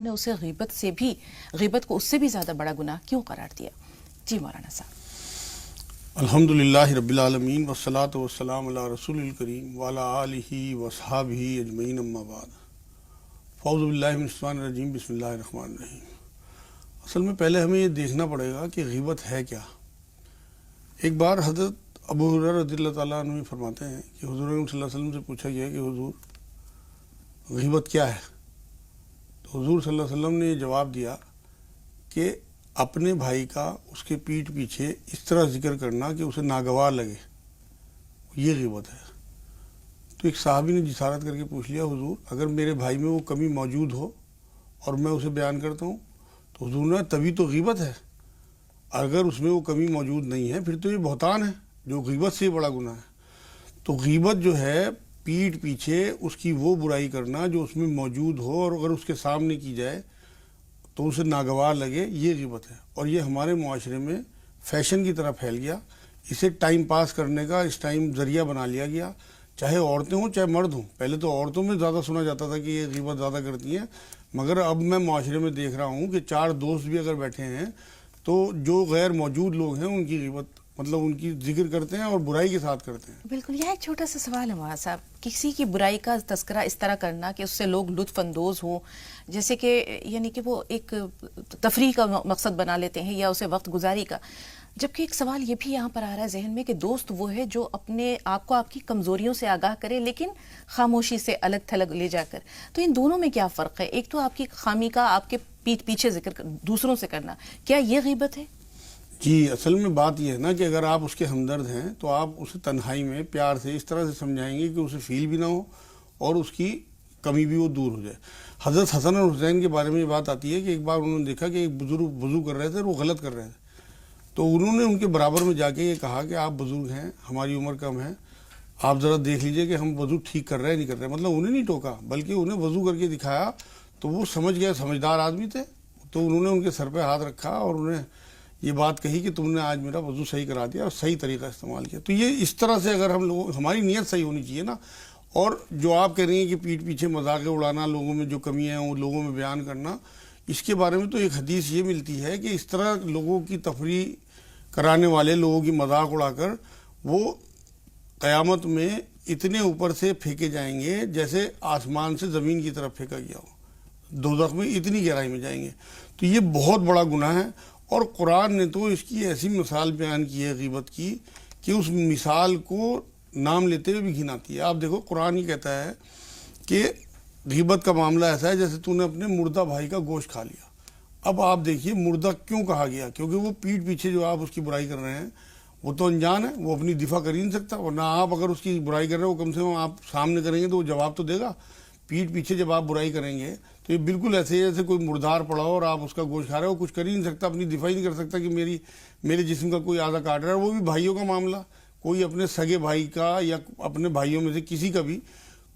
نے اسے غیبت کو اس سے بھی زیادہ بڑا گناہ کیوں قرار دیا؟ جی مولانا صاحب۔ الحمدللہ رب العالمین والصلاة والسلام علی رسول الکریم وعلی آلہ وصحابہ اجمعین اما بعد فاعوذ باللہ من الشیطان الرجیم بسم اللہ الرحمن الرحیم۔ اصل میں پہلے ہمیں یہ دیکھنا پڑے گا کہ غیبت ہے کیا۔ ایک بار حضرت ابو ہریرہ رضی اللہ تعالیٰ عنہ فرماتے ہیں کہ حضور صلی اللہ علیہ وسلم سے پوچھا گیا کہ حضور غیبت کیا ہے؟ تو حضور صلی اللہ علیہ وسلم نے یہ جواب دیا کہ اپنے بھائی کا اس کے پیٹھ پیچھے اس طرح ذکر کرنا کہ اسے ناگوار لگے، یہ غیبت ہے۔ تو ایک صحابی نے جسارت کر کے پوچھ لیا، حضور اگر میرے بھائی میں وہ کمی موجود ہو اور میں اسے بیان کرتا ہوں تو حضور نے تبھی تو غیبت ہے، اگر اس میں وہ کمی موجود نہیں ہے پھر تو یہ بہتان ہے جو غیبت سے بڑا گناہ ہے۔ تو غیبت جو ہے پیٹھ پیچھے اس کی وہ برائی کرنا جو اس میں موجود ہو اور اگر اس کے سامنے کی جائے تو اسے ناگوار لگے، یہ غیبت ہے۔ اور یہ ہمارے معاشرے میں فیشن کی طرح پھیل گیا، اسے ٹائم پاس کرنے کا اس ٹائم ذریعہ بنا لیا گیا، چاہے عورتیں ہوں چاہے مرد ہوں۔ پہلے تو عورتوں میں زیادہ سنا جاتا تھا کہ یہ غیبت زیادہ کرتی ہیں، مگر اب میں معاشرے میں دیکھ رہا ہوں کہ چار دوست بھی اگر بیٹھے ہیں تو جو غیر موجود لوگ ہیں ان کی غیبت مطلب ان کی ذکر کرتے ہیں اور برائی کے ساتھ کرتے ہیں۔ بالکل، یہ ایک چھوٹا سا سوال ہے مولانا صاحب، کسی کی برائی کا تذکرہ اس طرح کرنا کہ اس سے لوگ لطف اندوز ہوں، جیسے کہ یعنی کہ وہ ایک تفریح کا مقصد بنا لیتے ہیں یا اسے وقت گزاری کا، جبکہ ایک سوال یہ بھی یہاں پر آ رہا ہے ذہن میں کہ دوست وہ ہے جو اپنے آپ کو آپ کی کمزوریوں سے آگاہ کرے لیکن خاموشی سے الگ تھلگ لے جا کر، تو ان دونوں میں کیا فرق ہے؟ ایک تو آپ کی خامی کا آپ کے پیچھے ذکر دوسروں سے کرنا، کیا یہ غیبت ہے؟ جی، اصل میں بات یہ ہے نا کہ اگر آپ اس کے ہمدرد ہیں تو آپ اسے تنہائی میں پیار سے اس طرح سے سمجھائیں گے کہ اسے فیل بھی نہ ہو اور اس کی کمی بھی وہ دور ہو جائے۔ حضرت حسن اور حسین کے بارے میں یہ بات آتی ہے کہ ایک بار انہوں نے دیکھا کہ ایک بزرگ وضو کر رہے تھے اور وہ غلط کر رہے تھے، تو انہوں نے ان کے برابر میں جا کے یہ کہا کہ آپ بزرگ ہیں، ہماری عمر کم ہے، آپ ذرا دیکھ لیجئے کہ ہم وضو ٹھیک کر رہے ہیں نہیں کر رہے۔ مطلب انہیں نہیں ٹوکا بلکہ انہیں وضو کر کے دکھایا، تو وہ سمجھ گئے، سمجھدار آدمی تھے، تو انہوں نے ان کے سر پہ ہاتھ رکھا اور انہیں یہ بات کہی کہ تم نے آج میرا وضو صحیح کرا دیا اور صحیح طریقہ استعمال کیا۔ تو یہ اس طرح سے اگر ہم لوگ، ہماری نیت صحیح ہونی چاہیے نا۔ اور جو آپ کہہ رہی ہیں کہ پیٹھ پیچھے مذاق اڑانا، لوگوں میں جو کمیاں ہیں وہ لوگوں میں بیان کرنا، اس کے بارے میں تو ایک حدیث یہ ملتی ہے کہ اس طرح لوگوں کی تفریح کرانے والے لوگوں کی مذاق اڑا کر وہ قیامت میں اتنے اوپر سے پھینکے جائیں گے جیسے آسمان سے زمین کی طرف پھینکا گیا ہو، دوزخ میں اتنی گہرائی میں جائیں گے۔ تو یہ بہت بڑا گناہ ہے، اور قرآن نے تو اس کی ایسی مثال بیان کی ہے غیبت کی کہ اس مثال کو نام لیتے ہوئے بھی گھن آتی ہے۔ آپ دیکھو قرآن یہ کہتا ہے کہ غیبت کا معاملہ ایسا ہے جیسے تو نے اپنے مردہ بھائی کا گوشت کھا لیا۔ اب آپ دیکھیے مردہ کیوں کہا گیا؟ کیونکہ وہ پیٹھ پیچھے جو آپ اس کی برائی کر رہے ہیں وہ تو انجان ہے، وہ اپنی دفاع کر ہی نہیں سکتا، ورنہ آپ اگر اس کی برائی کر رہے ہو کم سے کم آپ سامنے کریں گے تو وہ جواب تو دے گا۔ پیٹھ پیچھے جب آپ برائی کریں گے تو یہ بالکل ایسے ہی جیسے کوئی مردار پڑا ہو اور آپ اس کا گوشت کھا رہے ہو، کچھ کر ہی نہیں سکتا، اپنی دفاع ہی نہیں کر سکتا کہ میرے جسم کا کوئی اعضا کاٹ رہا ہے۔ وہ بھی بھائیوں کا معاملہ، کوئی اپنے سگے بھائی کا یا اپنے بھائیوں میں سے کسی کا بھی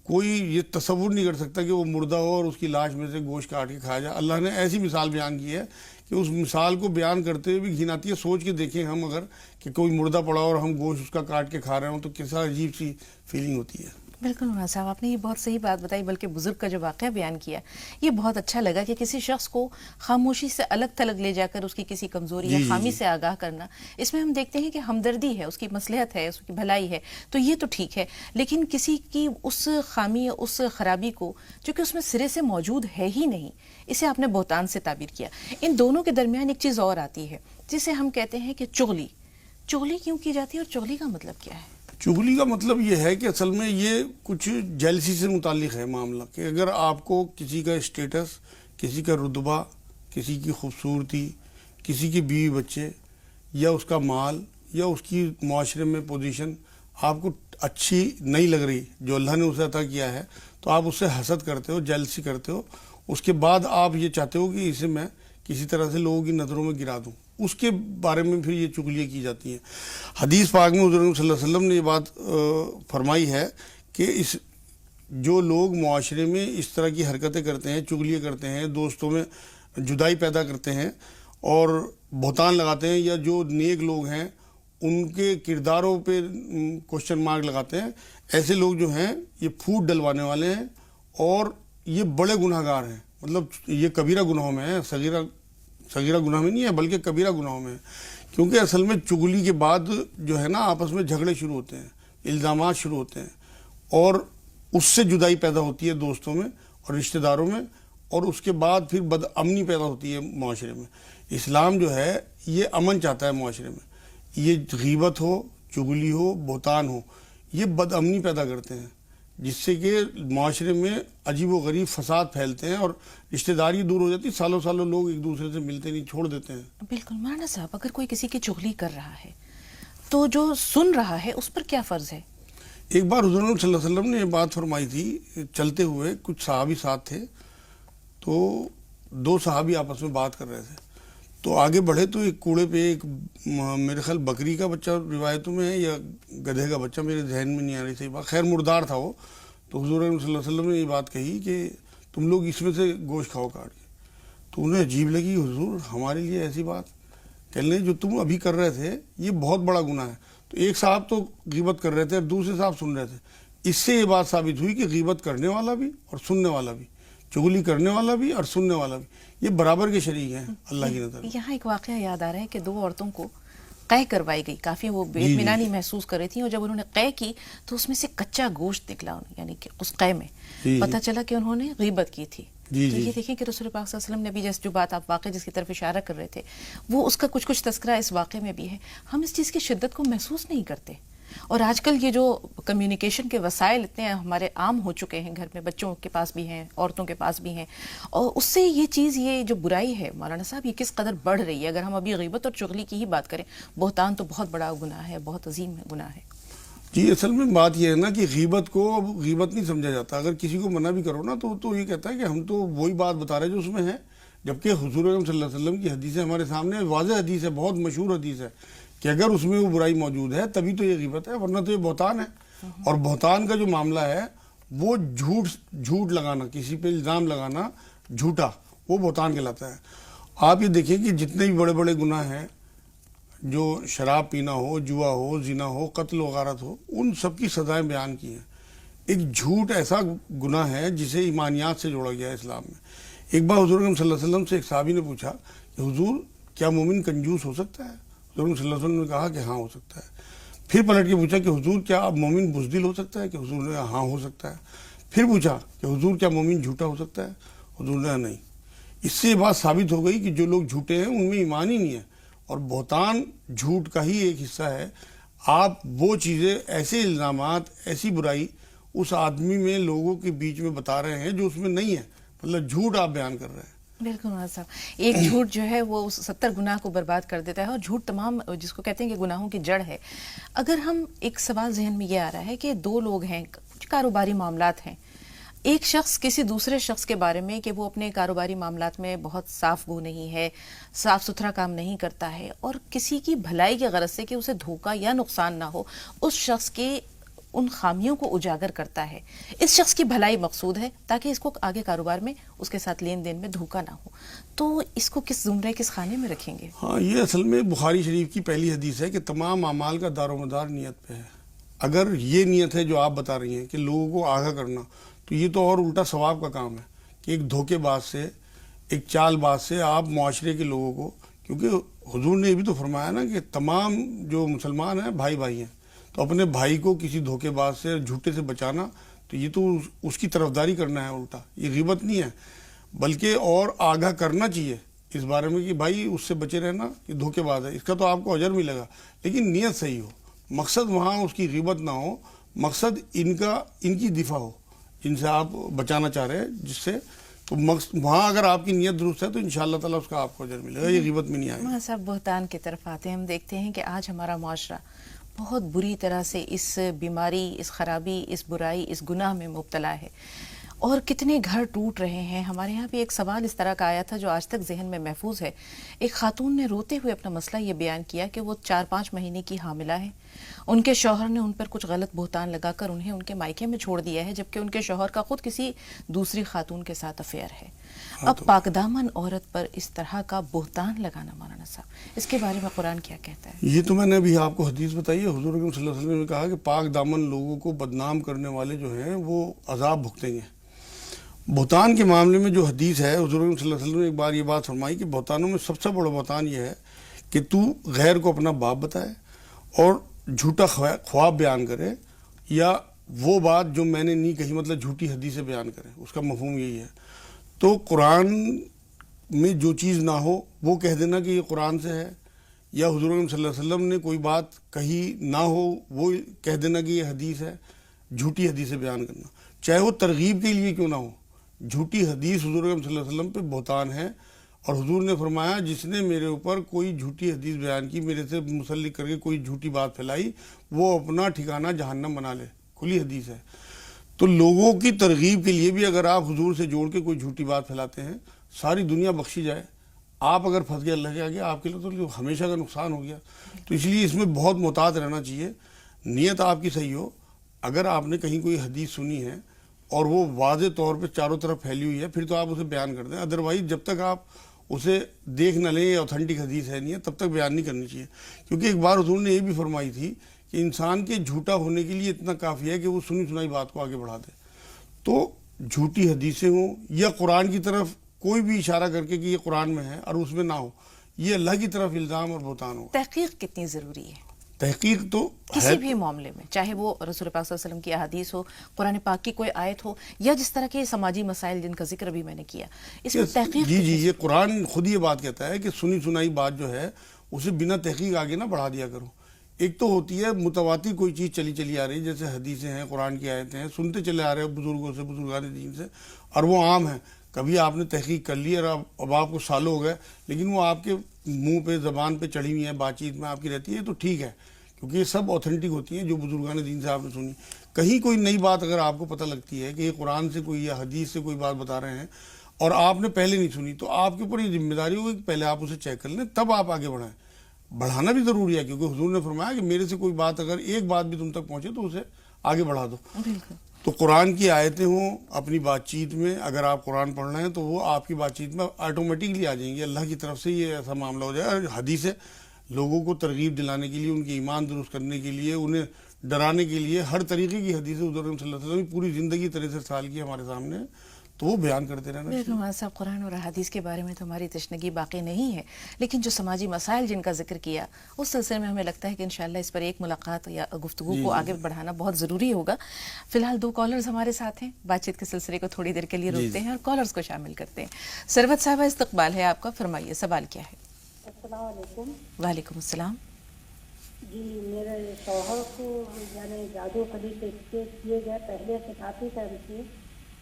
کوئی یہ تصور نہیں کر سکتا کہ وہ مردہ ہو اور اس کی لاش میں سے گوشت کاٹ کے کھایا جائے۔ اللہ نے ایسی مثال بیان کی ہے کہ اس مثال کو بیان کرتے ہوئے بھی گھن آتی ہے۔ سوچ کے دیکھیں ہم اگر کہ کوئی مردہ پڑا اور ہم گوشت اس کا کاٹ کے کھا رہے ہوں تو کیسا عجیب سی فیلنگ ہوتی ہے۔ بالکل مولانا صاحب، آپ نے یہ بہت صحیح بات بتائی، بلکہ بزرگ کا جو واقعہ بیان کیا یہ بہت اچھا لگا کہ کسی شخص کو خاموشی سے الگ تھلگ لے جا کر اس کی کسی کمزوری یا خامی سے آگاہ کرنا، اس میں ہم دیکھتے ہیں کہ ہمدردی ہے، اس کی مصلحت ہے، اس کی بھلائی ہے، تو یہ تو ٹھیک ہے۔ لیکن کسی کی اس خامی، اس خرابی کو جو کہ اس میں سرے سے موجود ہے ہی نہیں، اسے آپ نے بہتان سے تعبیر کیا۔ ان دونوں کے درمیان ایک چیز اور آتی ہے جسے ہم کہتے ہیں کہ چغلی کیوں کی جاتی ہے، اور چغلی کا مطلب کیا ہے؟ چغلی کا مطلب یہ ہے کہ اصل میں یہ کچھ جیلسی سے متعلق ہے معاملہ، کہ اگر آپ کو کسی کا اسٹیٹس، کسی کا رتبہ، کسی کی خوبصورتی، کسی کی بیوی بچے یا اس کا مال یا اس کی معاشرے میں پوزیشن آپ کو اچھی نہیں لگ رہی جو اللہ نے اسے عطا کیا ہے، تو آپ اس سے حسد کرتے ہو، جیلسی کرتے ہو، اس کے بعد آپ یہ چاہتے ہو کہ اسے میں کسی طرح سے لوگوں کی نظروں میں گرا دوں، اس کے بارے میں پھر یہ چغلیاں کی جاتی ہیں۔ حدیث پاک میں حضور صلی اللہ علیہ وسلم نے یہ بات فرمائی ہے کہ جو لوگ معاشرے میں اس طرح کی حرکتیں کرتے ہیں، چغلیاں کرتے ہیں، دوستوں میں جدائی پیدا کرتے ہیں اور بہتان لگاتے ہیں، یا جو نیک لوگ ہیں ان کے کرداروں پہ کوشچن مارک لگاتے ہیں، ایسے لوگ جو ہیں یہ پھوٹ ڈلوانے والے ہیں اور یہ بڑے گناہ گار ہیں۔ مطلب یہ کبیرہ گناہوں میں ہے، صغیرہ گناہ میں نہیں ہے بلکہ کبیرہ گناہوں میں ہے، کیونکہ اصل میں چغلی کے بعد جو ہے نا آپس میں جھگڑے شروع ہوتے ہیں، الزامات شروع ہوتے ہیں، اور اس سے جدائی پیدا ہوتی ہے دوستوں میں اور رشتہ داروں میں، اور اس کے بعد پھر بد امنی پیدا ہوتی ہے معاشرے میں۔ اسلام جو ہے یہ امن چاہتا ہے معاشرے میں، یہ غیبت ہو، چغلی ہو، بہتان ہو، یہ بد امنی پیدا کرتے ہیں، جس سے کہ معاشرے میں عجیب و غریب فساد پھیلتے ہیں اور رشتہ داری دور ہو جاتی، سالوں سالوں لوگ ایک دوسرے سے ملتے نہیں، چھوڑ دیتے ہیں۔ بالکل مولانا صاحب، اگر کوئی کسی کی چغلی کر رہا ہے تو جو سن رہا ہے اس پر کیا فرض ہے؟ ایک بار حضور صلی اللہ علیہ وسلم نے یہ بات فرمائی تھی، چلتے ہوئے کچھ صحابی ساتھ تھے، تو دو صحابی آپس میں بات کر رہے تھے، تو آگے بڑھے تو ایک کوڑے پہ ایک میرے خیال بکری کا بچہ روایتوں میں ہے یا گدھے کا بچہ، میرے ذہن میں نہیں آ رہی صحیح بات، خیر مردار تھا وہ، تو حضور صلی اللہ علیہ وسلم نے یہ بات کہی کہ تم لوگ اس میں سے گوشت کھاؤ کاٹ کے، تو انہیں عجیب لگی، حضور ہمارے لیے ایسی بات، کہنے جو تم ابھی کر رہے تھے یہ بہت بڑا گناہ ہے۔ تو ایک صاحب تو غیبت کر رہے تھے اور دوسرے صاحب سن رہے تھے، اس سے یہ بات ثابت ہوئی کہ غیبت کرنے والا بھی اور سننے والا بھی، چغلی کرنے والا بھی اور سننے والا بھی، یہ برابر کے شریک ہیں اللہ کی نظر میں۔ یہاں ایک واقعہ یاد آ رہا ہے کہ دو عورتوں کو قے کروائی گئی، کافی وہ بے اطمینانی محسوس کر رہی تھیں، اور جب انہوں نے قے کی تو اس میں سے کچا گوشت نکلا، یعنی کہ اس قے میں پتہ چلا کہ انہوں نے غیبت کی تھی۔ تو یہ دیکھیں کہ رسول پاک صلی اللہ علیہ وسلم نے بھی جیسے جو بات آپ واقعہ جس کی طرف اشارہ کر رہے تھے، وہ اس کا کچھ تذکرہ اس واقعے میں بھی ہے۔ ہم اس چیز کی شدت کو محسوس نہیں کرتے، اور آج کل یہ جو کمیونیکیشن کے وسائل اتنے ہمارے عام ہو چکے ہیں، گھر میں بچوں کے پاس بھی ہیں، عورتوں کے پاس بھی ہیں، اور اس سے یہ چیز، یہ جو برائی ہے مولانا صاحب، یہ کس قدر بڑھ رہی ہے۔ اگر ہم ابھی غیبت اور چغلی کی ہی بات کریں، بہتان تو بہت بڑا گناہ ہے، بہت عظیم گناہ ہے۔ جی اصل میں بات یہ ہے نا کہ غیبت کو اب غیبت نہیں سمجھا جاتا، اگر کسی کو منع بھی کرو نا تو یہ کہتا ہے کہ ہم تو وہی بات بتا رہے جو اس میں ہے، جبکہ حضور اکرم صلی اللہ علیہ وسلم کی حدیث ہمارے سامنے واضح حدیث ہے، بہت مشہور حدیث ہے کہ اگر اس میں وہ برائی موجود ہے تبھی تو یہ غیبت ہے، ورنہ تو یہ بہتان ہے۔ اور بہتان کا جو معاملہ ہے وہ جھوٹ لگانا، کسی پہ الزام لگانا جھوٹا، وہ بہتان کہلاتا ہے۔ آپ یہ دیکھیں کہ جتنے بھی بڑے بڑے گناہ ہیں، جو شراب پینا ہو، جوا ہو، زنا ہو، قتل و غارت ہو، ان سب کی سزائیں بیان کی ہیں۔ ایک جھوٹ ایسا گناہ ہے جسے ایمانیات سے جوڑا گیا ہے اسلام میں۔ ایک بار حضور صلی اللہ علیہ وسلم سے ایک صحابی نے پوچھا کہ حضور کیا مومن کنجوس ہو سکتا ہے؟ حضور صلی اللہ علیہ وسلم نے کہا کہ ہاں ہو سکتا ہے۔ پھر پلٹ کے پوچھا کہ حضور کیا مومن بزدل ہو سکتا ہے؟ کہ حضور نے کہا ہاں ہو سکتا ہے۔ پھر پوچھا کہ حضور کیا مومن جھوٹا ہو سکتا ہے؟ حضور نے کہا نہیں۔ اس سے یہ بات ثابت ہو گئی کہ جو لوگ جھوٹے ہیں ان میں ایمان ہی نہیں ہے، اور بہتان جھوٹ کا ہی ایک حصہ ہے۔ آپ وہ چیزیں، ایسے الزامات، ایسی برائی اس آدمی میں، لوگوں کے بیچ میں بتا رہے ہیں جو اس میں نہیں ہے، مطلب جھوٹ آپ بیان کر رہے ہیں۔ بالکل مولانا صاحب، ایک جھوٹ جو ہے وہ 70 گناہ کو برباد کر دیتا ہے، اور جھوٹ تمام جس کو کہتے ہیں کہ گناہوں کی جڑ ہے۔ اگر ہم، ایک سوال ذہن میں یہ آ رہا ہے کہ دو لوگ ہیں، کچھ کاروباری معاملات ہیں، ایک شخص کسی دوسرے شخص کے بارے میں کہ وہ اپنے کاروباری معاملات میں بہت صاف گو نہیں ہے، صاف ستھرا کام نہیں کرتا ہے، اور کسی کی بھلائی کے غرض سے کہ اسے دھوکہ یا نقصان نہ ہو، اس شخص کے ان خامیوں کو اجاگر کرتا ہے۔ اس شخص کی بھلائی مقصود ہے تاکہ اس کو آگے کاروبار میں، اس کے ساتھ لین دین میں دھوکہ نہ ہو، تو اس کو کس زمرے، کس خانے میں رکھیں گے؟ ہاں، یہ اصل میں بخاری شریف کی پہلی حدیث ہے کہ تمام اعمال کا دار و مدار نیت پہ ہے۔ اگر یہ نیت ہے جو آپ بتا رہی ہیں کہ لوگوں کو آگاہ کرنا، تو یہ تو اور الٹا ثواب کا کام ہے کہ ایک دھوکے باز سے، ایک چال باز سے آپ معاشرے کے لوگوں کو، کیونکہ حضور نے یہ بھی تو فرمایا نا کہ تمام جو مسلمان ہیں بھائی بھائی ہیں، تو اپنے بھائی کو کسی دھوکے باز سے، جھوٹے سے بچانا، تو یہ تو اس کی طرفداری کرنا ہے الٹا، یہ غیبت نہیں ہے، بلکہ اور آگاہ کرنا چاہیے اس بارے میں کہ بھائی اس سے بچے رہنا، یہ دھوکے باز ہے، اس کا تو آپ کو اجر ملے گا، لیکن نیت صحیح ہو، مقصد وہاں اس کی غیبت نہ ہو، مقصد ان کی دفاع ہو، جن سے آپ بچانا چاہ رہے ہیں، جس سے تو وہاں اگر آپ کی نیت درست ہے تو انشاءاللہ تعالیٰ اس کا آپ کو اجر ملے گا، یہ غیبت میں نہیں آئے گا۔ مولانا صاحب، بہتان کی طرف آتے ہیں، ہم دیکھتے ہیں کہ آج ہمارا معاشرہ بہت بری طرح سے اس بیماری، اس خرابی، اس برائی، اس گناہ میں مبتلا ہے، اور کتنے گھر ٹوٹ رہے ہیں۔ ہمارے یہاں بھی ایک سوال اس طرح کا آیا تھا جو آج تک ذہن میں محفوظ ہے۔ ایک خاتون نے روتے ہوئے اپنا مسئلہ یہ بیان کیا کہ وہ 4-5 مہینے کی حاملہ ہے، ان کے شوہر نے ان پر کچھ غلط بہتان لگا کر انہیں ان کے مائکے میں چھوڑ دیا ہے، جبکہ ان کے شوہر کا خود کسی دوسری خاتون کے ساتھ افیئر ہے۔ اب پاک دامن عورت پر اس طرح کا بہتان لگانا، مولانا صاحب، اس کے بارے میں قرآن کیا کہتا ہے؟ یہ تو میں نے ابھی آپ کو حدیث بتائی ہے، حضور اکرم صلی اللہ علیہ وسلم نے کہا کہ پاک دامن لوگوں کو بدنام کرنے والے جو ہیں وہ عذاب بھگتیں گے، بہتان کے معاملے میں جو حدیث ہے حضور صلی اللہ علیہ وسلم نے ایک بار یہ بات فرمائی کہ بہتانوں میں سب سے بڑا بہتان یہ ہے کہ تو غیر کو اپنا باپ بتائے اور جھوٹا خواب بیان کرے یا وہ بات جو میں نے نہیں کہی، مطلب جھوٹی حدیث بیان کرے. اس کا مفہوم یہی ہے. تو قرآن میں جو چیز نہ ہو وہ کہہ دینا کہ یہ قرآن سے ہے، یا حضور صلی اللہ علیہ وسلم نے کوئی بات کہی نہ ہو وہ کہہ دینا کہ یہ حدیث ہے. جھوٹی حدیث بیان کرنا چاہے وہ ترغیب کے لیے کیوں نہ ہو، جھوٹی حدیث حضور صلی اللہ علیہ وسلم پہ بہتان ہے. اور حضور نے فرمایا جس نے میرے اوپر کوئی جھوٹی حدیث بیان کی، میرے سے منسلک کر کے کوئی جھوٹی بات پھیلائی، وہ اپنا ٹھکانہ جہنم بنا لے. کھلی حدیث ہے. تو لوگوں کی ترغیب کے لیے بھی اگر آپ حضور سے جوڑ کے کوئی جھوٹی بات پھیلاتے ہیں، ساری دنیا بخشی جائے، آپ اگر پھنس گئے اللہ کے آگے، آپ کے لیے تو ہمیشہ کا نقصان ہو گیا. تو اس لیے اس میں بہت محتاط رہنا چاہیے. نیت آپ کی صحیح ہو. اگر آپ نے کہیں کوئی حدیث سنی ہے اور وہ واضح طور پہ چاروں طرف پھیلی ہوئی ہے، پھر تو آپ اسے بیان کر دیں. ادروائز جب تک آپ اسے دیکھ نہ لیں، یہ اوتھینٹک حدیث ہے نہیں ہے، تب تک بیان نہیں کرنی چاہیے. کیونکہ ایک بار حضور نے یہ بھی فرمائی تھی کہ انسان کے جھوٹا ہونے کے لیے اتنا کافی ہے کہ وہ سنی سنائی بات کو آگے بڑھا دے. تو جھوٹی حدیثیں ہوں یا قرآن کی طرف کوئی بھی اشارہ کر کے کہ یہ قرآن میں ہے اور اس میں نہ ہو، یہ اللہ کی طرف الزام اور بہتان ہو. تحقیق کتنی ضروری ہے تحقیق تو کسی بھی معاملے میں، چاہے وہ رسول پاک صلی اللہ علیہ وسلم کی احادیث ہو، قرآن پاک کی کوئی آیت ہو، یا جس طرح کے سماجی مسائل جن کا ذکر بھی میں نے کیا، اس میں تحقیق جی یہ قرآن خود یہ بات کہتا ہے کہ سنی سنائی بات جو ہے اسے بنا تحقیق آگے نہ بڑھا دیا کرو. ایک تو ہوتی ہے متواتر کوئی چیز چلی آ رہی ہے، جیسے حدیثیں ہیں، قرآن کی آیتیں ہیں، سنتے چلے آ رہے ہیں بزرگوں سے، بزرگان دین سے، اور وہ عام ہیں. کبھی آپ نے تحقیق کر لی اور اب آپ کو سالوں ہو گئے، لیکن وہ آپ کے منہ پہ زبان پہ چڑھی ہوئی ہیں، بات چیت میں آپ کی رہتی ہے، تو ٹھیک ہے، کیونکہ یہ سب اوتھینٹک ہوتی ہیں جو بزرگان دین سے آپ نے سنی. کہیں کوئی نئی بات اگر آپ کو پتہ لگتی ہے کہ یہ قرآن سے کوئی یا حدیث سے کوئی بات بتا رہے ہیں اور آپ نے پہلے نہیں سنی، تو آپ کے اوپر یہ ذمہ داری ہوگی کہ پہلے آپ اسے چیک کر لیں، تب آپ آگے بڑھائیں. بڑھانا بھی ضروری ہے کیونکہ حضور نے فرمایا کہ میرے سے کوئی بات اگر ایک بات بھی تم تک پہنچے تو اسے آگے بڑھا دو. تو قرآن کی آیتیں ہوں اپنی بات چیت میں، اگر آپ قرآن پڑھ رہے ہیں تو وہ آپ کی بات چیت میں آٹومیٹکلی آ جائیں گی. اللہ کی طرف سے یہ ایسا معاملہ ہو جائے. اور حدیث لوگوں کو ترغیب دلانے کے لیے، ان کی ایمان درست کرنے کے لیے، انہیں ڈرانے کے لیے، ہر طریقے کی حدیث حضور صلی اللہ علیہ وسلم پوری زندگی 63 سال کی ہمارے سامنے، تو وہ بیان کرتے رہنا چاہیے. صاحب قرآن اور حدیث کے بارے میں تو ہماری تشنگی باقی نہیں ہے، لیکن جو سماجی مسائل جن کا ذکر کیا اس سلسلے میں ہمیں لگتا ہے کہ انشاءاللہ اس پر ایک ملاقات یا گفتگو کو آگے بڑھانا بہت ضروری ہوگا. فی الحال 2 کالرز ہمارے ساتھ ہیں، بات چیت کے سلسلے کو تھوڑی دیر کے لیے روکتے ہیں اور کالرز کو شامل کرتے ہیں. سروت صاحبہ استقبال ہے آپ کا، فرمائیے سوال کیا ہے. السلام علیکم. وعلیکم السلام. جی میرے شوہر کو یعنی جادو خلی سے کیے گئے پہلے سے کافی ٹائم سے،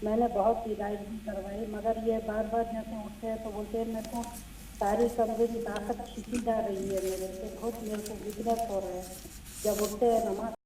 میں نے بہت علاج بھی کروائی، مگر یہ بار بار جیسے اٹھتے ہیں تو بولتے ہیں میرے کو ساری کمزوری طاقت کھینچی جا رہی ہے، میرے سے بہت میرے کو ویکنیس ہو رہا ہے. جب اٹھتے ہیں نماز